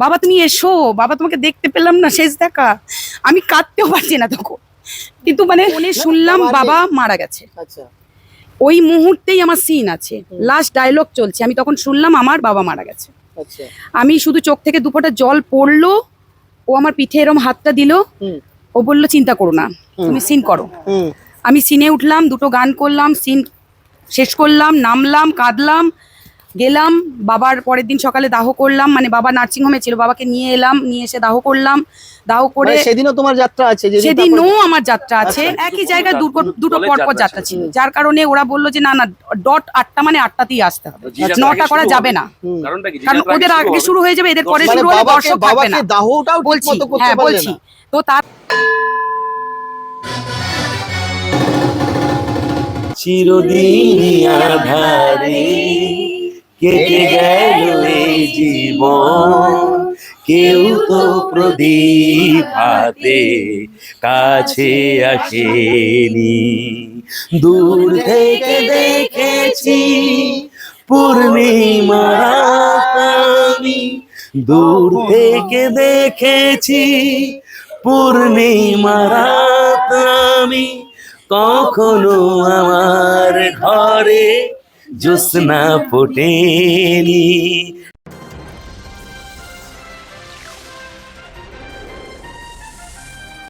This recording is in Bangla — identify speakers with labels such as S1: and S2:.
S1: বাবা তুমি এসো, বাবা তোমাকে দেখতে পেলাম না, শেষ দেখা। আমি কাঁদতেও পারছি না তখন, কিন্তু মানে ফোনে শুনলাম বাবা মারা গেছে।
S2: আচ্ছা
S1: ওই মুহূর্তেই আমার সিন আছে, লাস্ট ডায়লগ চলছে, আমি তখন শুনলাম আমার বাবা মারা গেছে।
S2: আচ্ছা
S1: আমি শুধু চোখ থেকে দুপোঁটা জল পড়লো, ও আমার পিঠে এরম হাতটা দিল,
S2: হুম
S1: ও বললো চিন্তা করো না, তুমি সিন করো।
S2: হুম
S1: আমি সিনে উঠলাম, দুটো গান করলাম, সিন শেষ করলাম, নামলাম, কাঁদলাম, গেলাম। বাবার পরের দিন সকালে দাহ করলাম, মানে বাবা নার্সিং হোমে ছিল, বাবাকে নিয়ে এলাম, নিয়ে এসে দাহ করলাম। দাহ করে
S2: মানে সেদিনও তোমার যাত্রা আছে
S1: সেদিনও আমার যাত্রা আছে, একই জায়গায় দুটো পরপর যাত্রা ছিল, যার কারণে ওরা বললো যে না না, ডট 8টা মানে 8টাতেই আসতে হবে, 9টা করা যাবে না, কারণ ওদের আগে শুরু হয়ে যাবে, এদের পরে
S2: মানে
S1: শুরু হলে দর্শক থাকবে
S2: বাবাকে
S1: না।
S2: দাহটাও
S1: বলছি,
S2: ঠিকমতো করতে
S1: হ্যাঁ
S2: পারলে
S1: বলছি।
S2: না।
S1: তো তার
S3: চিরদিনই আধারে কেটে গেল এই জীবন, কেউ তো প্রদীপ হাতে কাছে আসেনি। দূর থেকে দেখেছি পূর্ণিমা রাত আমি, দূর থেকে দেখেছি পূর্ণিমা রাত আমি, কখনো আমার ঘরে জ্যোৎস্না ফোটেনি।